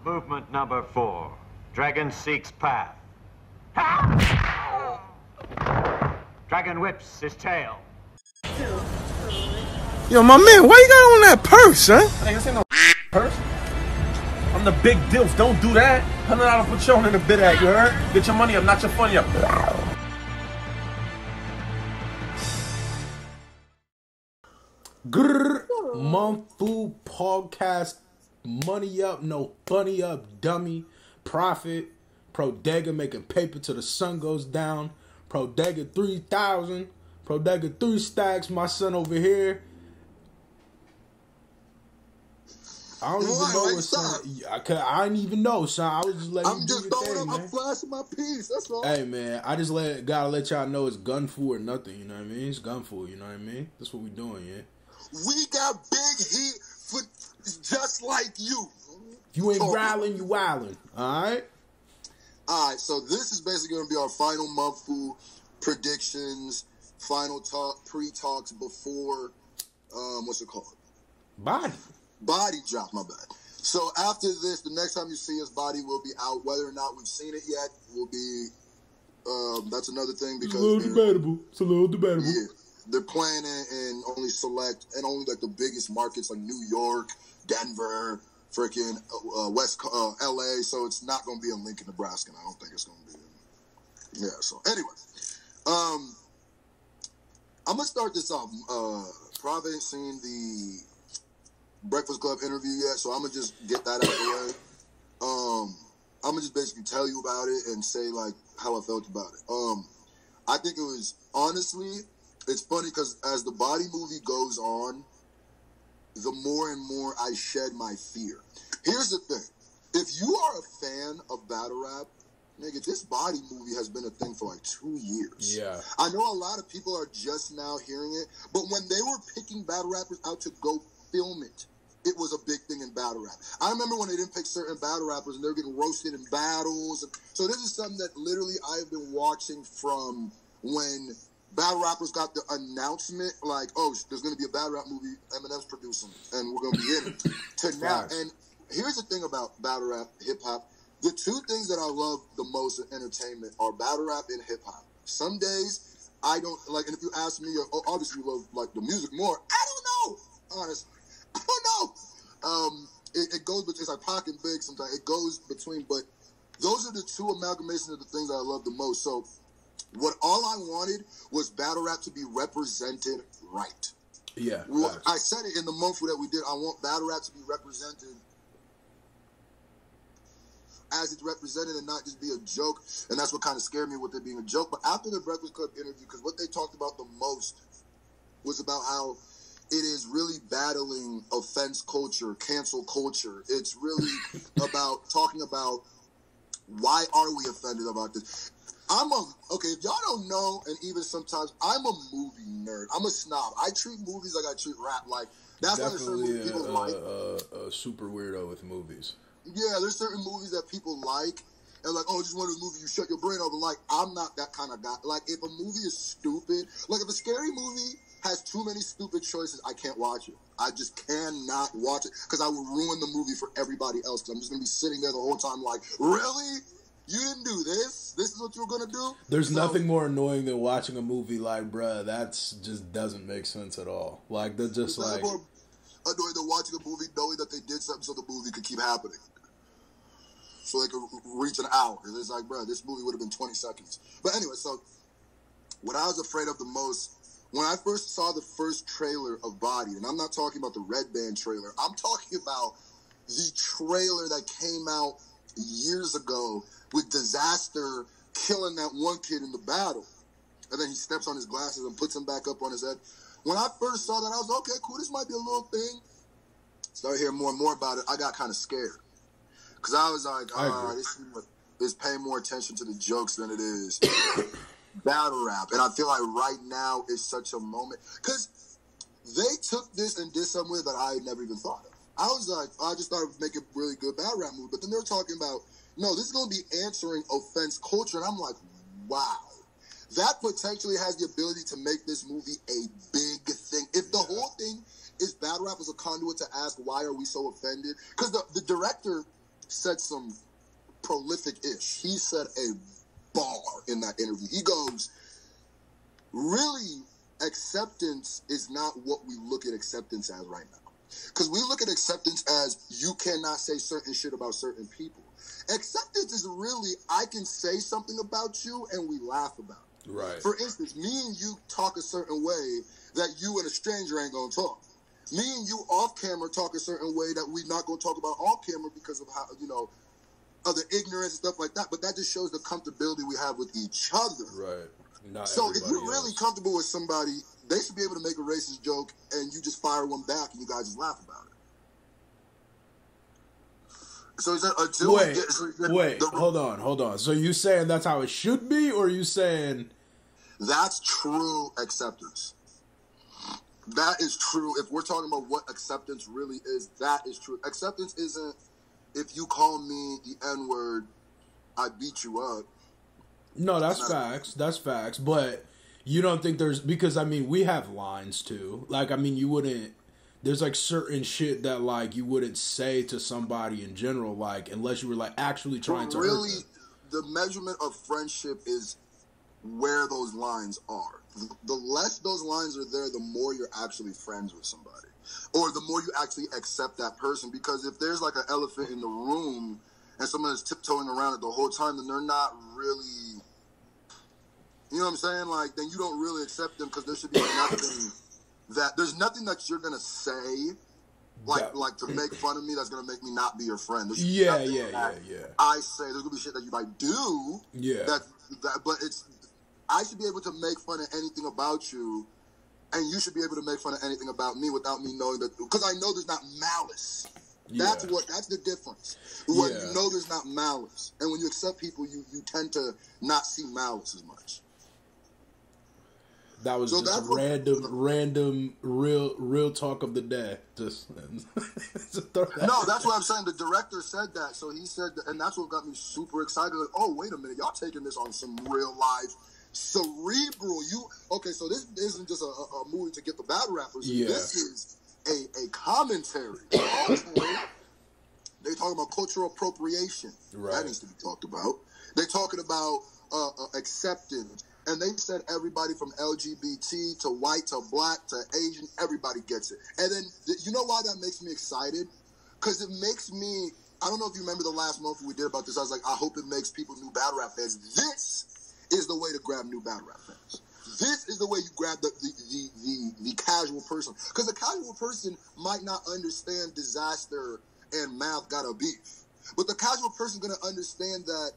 Movement number 4. Dragon seeks path. Dragon whips his tail. Yo, my man, why you got on that purse, huh? Hey, this ain't no purse. I'm the big dilf. Don't do that. $100 Patron in the bid at, you heard? Get your money up, not your funny up. Grrr, MUNFU podcast. Money up, no funny up, dummy. Profit. Prodega making paper till the sun goes down. Prodega 3,000. Prodega 3 stacks. My son over here. I don't even know what son. I didn't even know, son. I was just letting you do your thing, man. I'm flashing my piece. That's all. Hey, man, I just gotta let y'all know it's MUNFU or nothing. You know what I mean? It's MUNFU. You know what I mean? That's what we doing, yeah. We got big heat for just like you. If you ain't growling, you wildin'. All right. All right. So this is basically going to be our final MUNFU predictions, final pre-talks before what's it called? Body drop, my bad. So after this, the next time you see us, Body will be out. Whether or not we've seen it yet will be, that's another thing because... It's a little debatable. Yeah, they're playing in only select, and only like the biggest markets like New York, Denver, freaking West, LA, so it's not going to be in Lincoln, Nebraska, and I don't think it's going to be. Yeah, so anyway. I'm going to start this off. Probably ain't seen the Breakfast Club interview yet, so I'm going to just get that out of the way. I'm going to just basically tell you about it and say, like, how I felt about it. I think it was, honestly, it's funny because as the Body movie goes on, the more and more I shed my fear. Here's the thing. If you are a fan of battle rap, nigga, this Body movie has been a thing for like 2 years. Yeah. I know a lot of people are just now hearing it, but when they were picking battle rappers out to go film it, it was a big thing in battle rap. I remember when they didn't pick certain battle rappers and they were getting roasted in battles. So this is something that literally I've been watching from when battle rappers got the announcement, like, oh, there's going to be a battle rap movie, Eminem's producing it, and we're going to be in it, to now. And here's the thing about battle rap, hip-hop. The two things that I love the most in entertainment are battle rap and hip-hop. Some days, I don't, like, and if you ask me, obviously you love, like, the music more. I don't know, honestly. I don't know. It goes between, it's like Pac and Big sometimes. It goes between, but those are the two amalgamations of the things that I love the most. So, what all I wanted was battle rap to be represented right. Yeah. Well, I said it in the MUNFU that we did. I want battle rap to be represented as it's represented and not just be a joke. And that's what kind of scared me with it being a joke. But after the Breakfast Club interview, because what they talked about the most was about how it is really battling offense culture, cancel culture. It's really about talking about why are we offended about this. Okay, if y'all don't know, and even sometimes, I'm a movie nerd. I'm a snob. I treat movies like I treat rap. Like, that's why there's certain movies people like. A super weirdo with movies. Yeah, there's certain movies that people like, and like, oh, just one of the movies you shut your brain over. Like, I'm not that kind of guy. Like, if a movie is stupid, like if a scary movie has too many stupid choices, I can't watch it. I just cannot watch it because I will ruin the movie for everybody else. Because I'm just gonna be sitting there the whole time, like, really? You didn't do this? This is what you were gonna do? There's nothing more annoying than watching a movie like, bruh, that's just doesn't make sense at all. Like, they're just like more annoying than watching a movie knowing that they did something so the movie could keep happening. So they could reach an hour. It's like, bruh, this movie would have been 20 seconds. But anyway, so what I was afraid of the most, when I first saw the first trailer of Bodied, and I'm not talking about the Red Band trailer, I'm talking about the trailer that came out years ago with Disaster killing that one kid in the battle. And then he steps on his glasses and puts them back up on his head. When I first saw that, I was okay, cool, this might be a little thing. Started hearing more and more about it. I got kind of scared. Because I was like, this is paying more attention to the jokes than it is battle rap. And I feel like right now is such a moment. Because they took this and did something with it that I had never even thought of. I was like, I just thought it would make a really good battle rap movie. But then they were talking about, no, this is going to be answering offense culture. And I'm like, wow. That potentially has the ability to make this movie a big thing. If the whole thing is battle rap as a conduit to ask why are we so offended? Because the director said some prolific-ish. He said a bar in that interview. He goes, really, acceptance is not what we look at acceptance as right now. Because we look at acceptance as you cannot say certain shit about certain people. Acceptance is really, I can say something about you and we laugh about it. Right. For instance, me and you talk a certain way that you and a stranger ain't going to talk. Me and you off camera talk a certain way that we're not going to talk about on camera because of how, you know, of the ignorance and stuff like that. But that just shows the comfortability we have with each other. Right. Not so if you're else. really comfortable with somebody, they should be able to make a racist joke and you just fire one back and you guys just laugh about it. So is that a two? Wait, hold on. So you saying that's how it should be, or you saying that's true acceptance? That is true. If we're talking about what acceptance really is, that is true. Acceptance isn't if you call me the N-word, I beat you up. No, that's facts. That's facts. But you don't think there's, because I mean we have lines too. Like I mean you wouldn't. There's like certain shit that like you wouldn't say to somebody in general, like unless you were like actually trying to really hurt them. The measurement of friendship is where those lines are. The less those lines are there, the more you're actually friends with somebody, or the more you actually accept that person. Because if there's like an elephant in the room and someone is tiptoeing around it the whole time, then they're not really, you know what I'm saying? Like then you don't really accept them because there should be nothing. That there's nothing that you're gonna say, like to make fun of me that's gonna make me not be your friend. Yeah. I say there's gonna be shit that you might do. Yeah. But I should be able to make fun of anything about you, and you should be able to make fun of anything about me without me knowing that, because I know there's not malice. Yeah. That's the difference. You know there's not malice, and when you accept people, you tend to not see malice as much. That was just random, real talk of the day. Just no, that's what I'm saying. The director said that, so he said, and that's what got me super excited. Like, oh, wait a minute, y'all taking this on some real life, cerebral. Okay? So this isn't just a movie to get the battle rappers. Yeah. This is a commentary. They talking about cultural appropriation. Right. That needs to be talked about. They talking about acceptance. And they said everybody from LGBT to white to black to Asian, everybody gets it. And then, you know why that makes me excited? Because it makes me, I don't know if you remember the last month we did about this. I was like, I hope it makes people new battle rap fans. This is the way to grab new battle rap fans. This is the way you grab the casual person. Because the casual person might not understand disaster and math got a beef. But the casual person going to understand that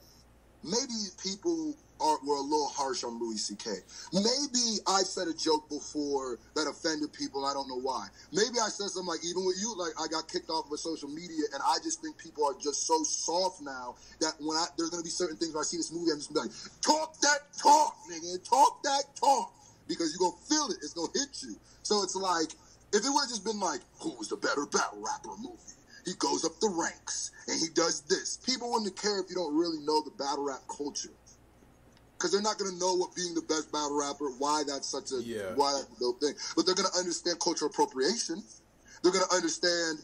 maybe people were a little harsh on Louis C.K. Maybe I said a joke before that offended people, I don't know why. Maybe I said something like, even with you, like I got kicked off of social media, and I just think people are just so soft now that there's going to be certain things when I see this movie, I'm just going to be like, talk that talk, nigga, talk that talk, because you're going to feel it, it's going to hit you. So it's like, if it would have just been like, who's the better battle rapper movie? He goes up the ranks, and he does this. People wouldn't care if you don't really know the battle rap culture. Because they're not going to know what being the best battle rapper, why that's such a why that's a dope thing. But they're going to understand cultural appropriation. They're going to understand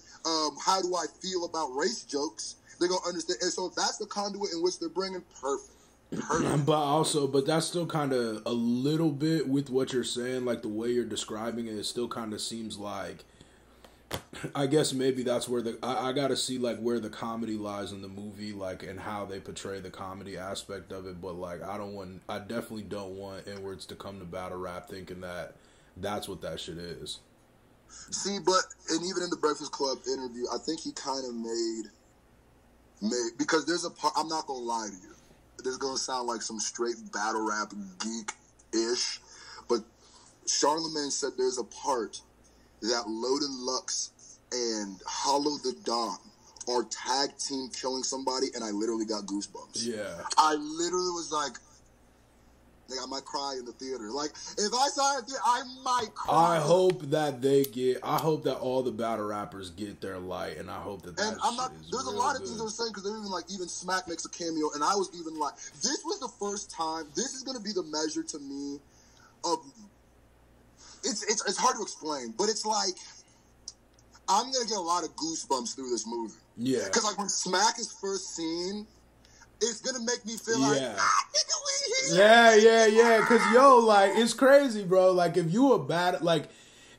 how do I feel about race jokes. They're going to understand. And so if that's the conduit in which they're bringing, perfect. But that's still kind of a little bit with what you're saying, like the way you're describing it still kind of seems like, I guess maybe that's where I gotta see like where the comedy lies in the movie, like, and how they portray the comedy aspect of it. But like, I definitely don't want N-words to come to battle rap thinking that that's what that shit is. See, and even in the Breakfast Club interview, I think he kind of made because there's a part, I'm not gonna lie to you, this is gonna sound like some straight battle rap geek-ish, but Charlamagne said there's a part that Loaded Lux and Hollow the Don are tag team killing somebody, and I literally got goosebumps. Yeah. I literally was like, I might cry in the theater. Like, if I saw it, I might cry. I hope that all the battle rappers get their light, and I hope that and I'm not, there's a lot of things they're saying, because they're even Smack makes a cameo, and I was even like, this was the first time, this is going to be the measure to me of, it's hard to explain, but it's like, I'm gonna get a lot of goosebumps through this movie. Yeah. Because like when Smack is first seen, it's gonna make me feel like, nigga, we here. Yeah. Because, yo, like, it's crazy, bro. Like, if you a like,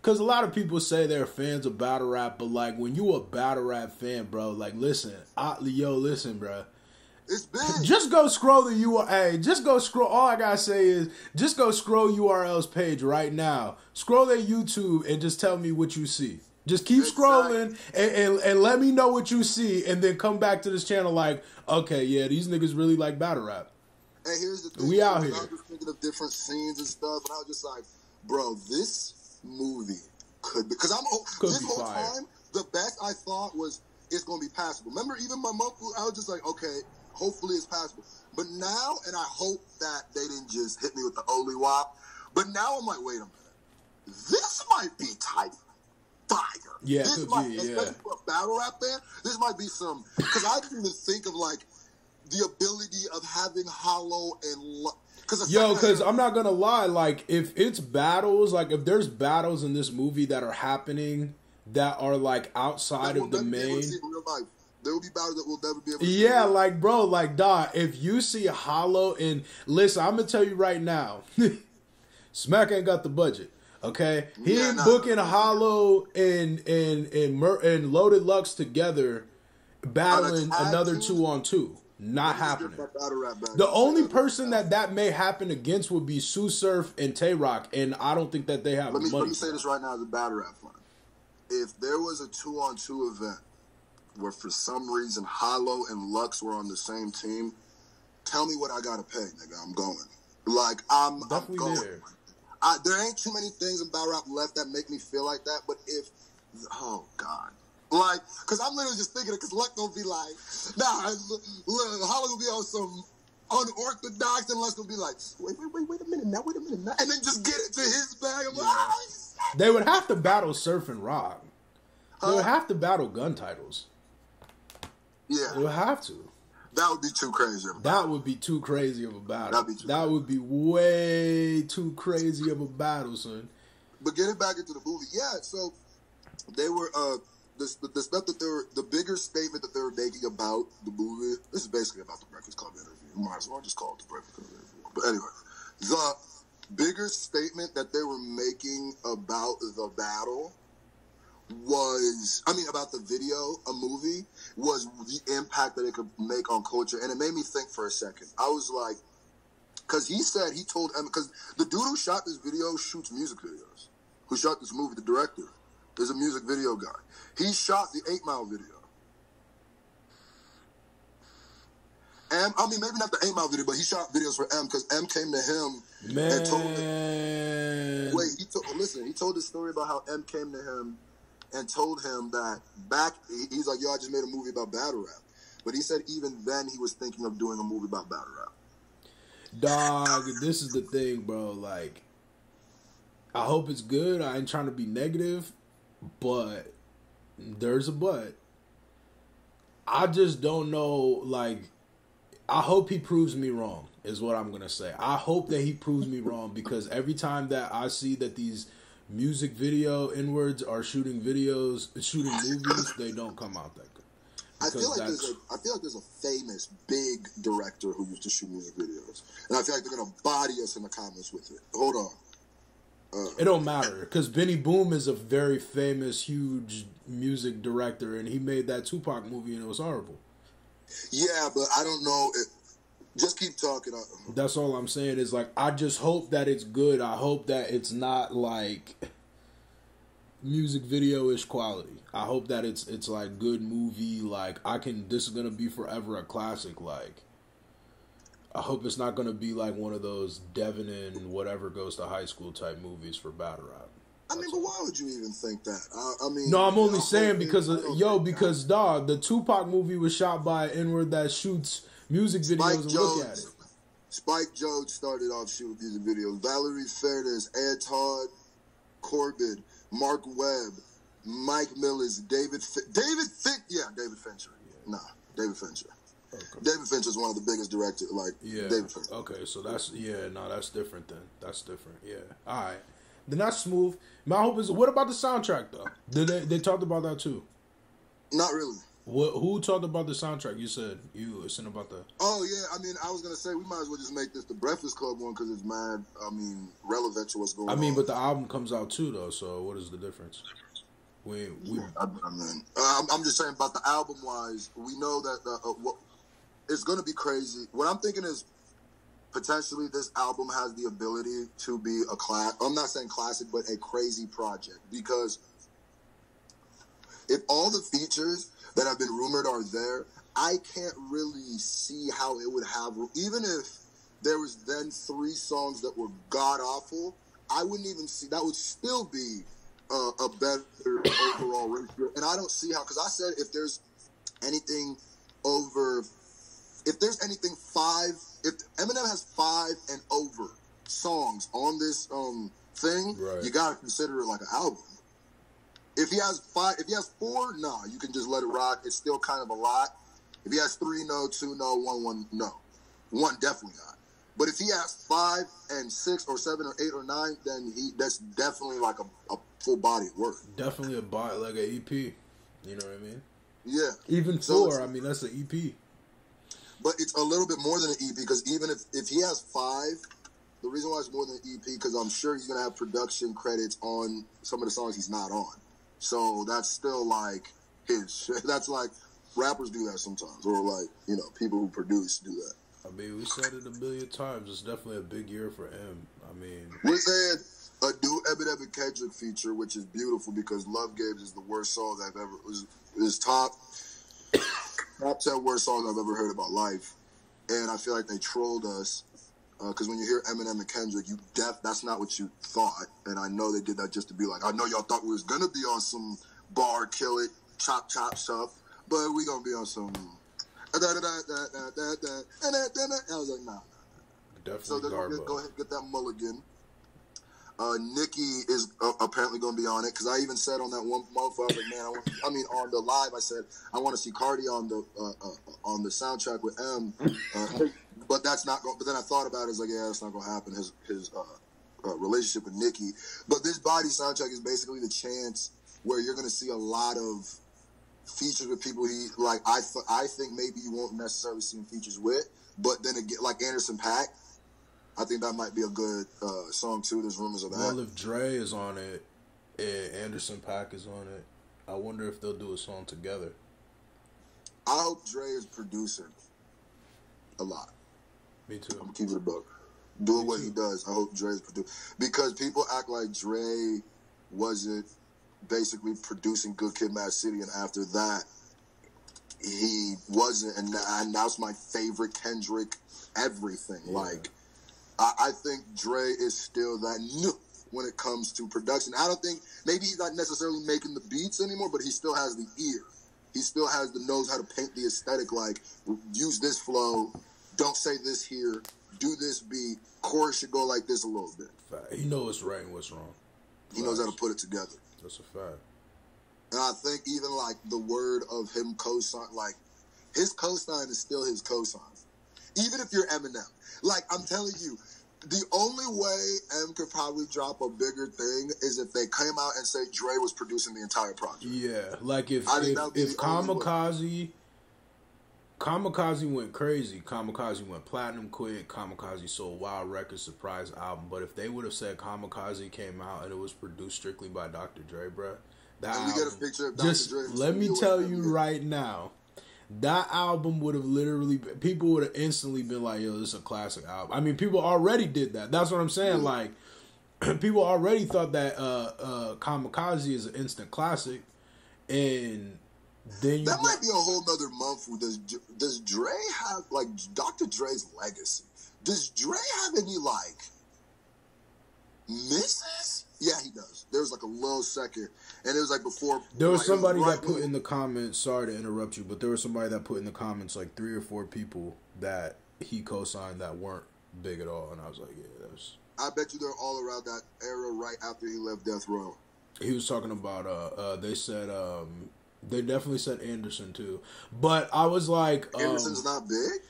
because a lot of people say they're fans of battle rap, but, like, when you a battle rap fan, bro, like, listen, bro. It's big. Just go scroll the URL. Hey, just go scroll. All I gotta say is, just go scroll URL's page right now. Scroll their YouTube and just tell me what you see. Just keep scrolling and let me know what you see, and then come back to this channel like, okay, yeah, these niggas really like battle rap. And here's the thing. We out here. I was just thinking of different scenes and stuff, and I was just like, bro, this movie could be, because this whole time, the best I thought was it's going to be passable. Remember, even my MUNFU, I was just like, okay, hopefully it's passable. But now, and I hope that they didn't just hit me with the Oli Wop, but now I'm like, wait a minute. This might be type fire. Yeah, this might, especially for a battle rap fan, this might be some, because I didn't even think of like the ability of having Hollow and because I'm not gonna lie, like if it's battles, like if there's battles in this movie that are happening that are like outside of the main, there will be battles that we'll never be able to see. Like bro, like dog, if you see Hollow and listen, I'm gonna tell you right now, Smack ain't got the budget. Okay, he ain't booking Hollow and Loaded Lux together battling another 2-on-2. Not happening. The only person that may happen against would be Sue Surf and Tay Rock, and I don't think that they have money. Let me say this right now as a battle rap fan. If there was a 2-on-2 event where for some reason Hollow and Lux were on the same team, tell me what I gotta pay, nigga. I'm going. Like I'm going. There. There ain't too many things in battle rap left that make me feel like that, but oh God. Like, because I'm literally just thinking it, because Luck gonna be like, nah, Hollow gonna be on some unorthodox, and Luck's gonna be like, wait a minute now, and then just get it to his bag. I'm like, they would have to battle Surf and Rock. They would have to battle gun titles. Yeah. They would have to. That would be too crazy. That would be too crazy of a battle. That would be way too crazy of a battle, son. But getting back into the movie, yeah. So they were the stuff that the bigger statement that they were making about the movie. This is basically about the Breakfast Club interview. You might as well just call it the Breakfast Club interview. But anyway, the bigger statement that they were making about the battle about the video, a movie, was the impact that it could make on culture. And it made me think for a second. I was like, because he told Eminem, because the dude who shot this video shoots music videos. Who shot this movie, the director, is a music video guy. He shot the 8 Mile video. And, maybe not the 8 Mile video, but he shot videos for M, because M came to him and told him. Wait, he told this story about how M came to him and told him that he's like, yo, I just made a movie about battle rap. But he said even then he was thinking of doing a movie about battle rap. Dog, this is the thing, bro. Like, I hope it's good. I ain't trying to be negative, but there's a but. I just don't know, like, I hope he proves me wrong, is what I'm going to say. I hope that he proves me wrong, because every time that I see that these music video N-words are shooting movies, they don't come out that good. I feel like there's a famous big director who used to shoot music videos, and I feel like they're gonna body us in the comments with it. Hold on. It don't matter, because Benny Boom is a very famous, huge music director, and he made that Tupac movie, and it was horrible. Yeah, but I don't know. Just keep talking. That's all I'm saying is, like, I just hope that it's good. I hope that it's not, like, music video-ish quality. I hope that it's like, good movie. Like, this is going to be forever a classic. Like, I hope it's not going to be, like, one of those Devin and whatever goes to high school type movies for battle rap. But why would you even think that? No, I'm only saying because, dog, the Tupac movie was shot by an N-word that shoots music videos and look at it. Spike Jones started off shooting music videos. Valerie Fairness, Ed Todd, Corbin, Mark Webb, Mike Millers, David Fincher. David Fincher. Okay. David Fincher is one of the biggest directors. David Fincher. Okay, so that's different then. That's different. Yeah. All right. They're not smooth. My hope is, what about the soundtrack though? Did they talked about that too? Not really. Who talked about the soundtrack? You said you listened about the. Oh yeah, I mean, I was gonna say we might as well just make this the Breakfast Club one because it's mad. I mean, relevant to what's going on. I mean, but the album comes out too though. So what is the difference? I'm just saying about the album wise. We know that it's gonna be crazy. What I'm thinking is potentially this album has the ability to be a class. I'm not saying classic, but a crazy project because if all the features that have been rumored are there, I can't really see how it would have, even if there was then 3 songs that were god-awful, I wouldn't even see, that would still be a better overall ratio. And I don't see how, because I said if there's anything 5, if Eminem has 5 and over songs on this thing, right, you gotta consider it like an album. If he has 4, no, you can just let it rock. It's still kind of a lot. If he has 3, no, 2, no, 1, no. 1, definitely not. But if he has 5 and 6 or 7 or 8 or 9, then that's definitely like a full body of work. Definitely like an EP. You know what I mean? Yeah. Even 4, I mean, that's an EP. But it's a little bit more than an EP because even if he has 5, the reason why it's more than an EP because I'm sure he's going to have production credits on some of the songs he's not on. So that's still like his shit. That's like rappers do that sometimes, or like, you know, people who produce do that. I mean, we said it a million times. It's definitely a big year for him. I mean, we're saying a new Eminem and Kendrick feature, which is beautiful because Love Games is the worst song I've ever is top 10 worst songs I've ever heard about life, and I feel like they trolled us. Because when you hear Eminem and Kendrick, that's not what you thought. And I know they did that just to be like, I know y'all thought we was going to be on some bar, kill it, chop stuff, but we going to be on some... I was like, nah. Definitely so go ahead and get that mulligan. Nikki is apparently going to be on it, because I even said on that one motherfucker, I was like, man, on the live, I said, I want to see Cardi on the soundtrack with M. But that's not going. But then I thought about it. It's like, yeah, that's not going to happen. His relationship with Nicki. But this Body soundtrack is basically the chance where you're going to see a lot of features with people he like. I think maybe you won't necessarily see him features with, but then again, like Anderson .Paak, I think that might be a good song too. There's rumors of that. Well, if Dre is on it and Anderson .Paak is on it, I wonder if they'll do a song together. I hope Dre is producing a lot. Me too. I'm keeping it a buck. Doing what he does. I hope Dre's producing. Because people act like Dre wasn't basically producing Good Kid, Mad City, and after that, he wasn't. And that's my favorite Kendrick everything. Yeah. Like, I think Dre is still that new when it comes to production. I don't think, maybe he's not necessarily making the beats anymore, but he still has the ear. He still knows how to paint the aesthetic, like, use this flow, don't say this here, do this beat, chorus should go like this a little bit. Fact. He knows what's right and what's wrong. He knows how to put it together. That's a fact. And I think even, like, the word of him co-sign, like, his co-sign is still his co-sign. Even if you're Eminem. Like, I'm telling you, the only way M could probably drop a bigger thing is if they came out and say Dre was producing the entire project. Yeah, like if Kamikaze went crazy, Kamikaze went platinum quick, Kamikaze sold Wild Records surprise album, but if they would have said Kamikaze came out and it was produced strictly by Dr. Dre, bruh, that and we album, get a picture of Dr. just Dre. let me tell you right now, that album would have literally, people would have instantly been like, yo, this is a classic album. I mean, people already did that. That's what I'm saying. Like, people already thought that Kamikaze is an instant classic, and then that might be a whole nother MUNFU. Does Dre have, like, Dr. Dre's legacy? Does Dre have any, like, misses? Yeah, he does. There was like a little second, and it was like before. There was somebody that put in the comments. Sorry to interrupt you, but there was somebody that put in the comments like 3 or 4 people that he co-signed that weren't big at all, and I was like, yeah, that's. I bet you they're all around that era right after he left Death Row. He was talking about. They said. They definitely said Anderson too, but I was like, Anderson's not big.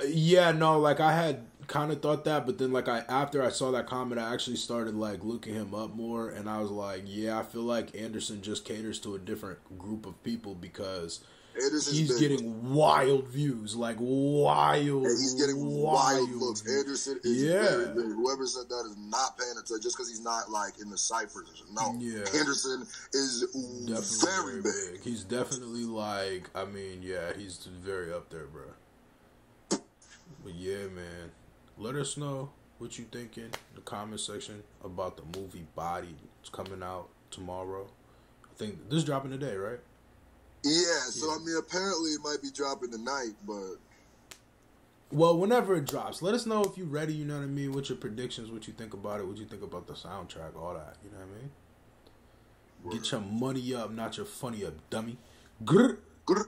Yeah, no, like I had kind of thought that, but then like after I saw that comment, I actually started like looking him up more, and I was like, yeah, I feel like Anderson just caters to a different group of people because he's getting wild views, like wild. And he's getting wild looks. Views. Anderson is very big. Whoever said that is not paying attention just because he's not like in the ciphers. No, Anderson is definitely very big. He's definitely like, I mean, yeah, he's very up there, bro. But yeah, man, let us know what you thinking in the comment section about the movie Bodied. It's coming out tomorrow. I think this is dropping today, right? Yeah, so I mean, apparently it might be dropping tonight, but... Well, whenever it drops, let us know if you're ready, you know what I mean? What's your predictions, what you think about it, what you think about the soundtrack, all that, you know what I mean? Get your money up, not your funny up, dummy. Grr. Grr.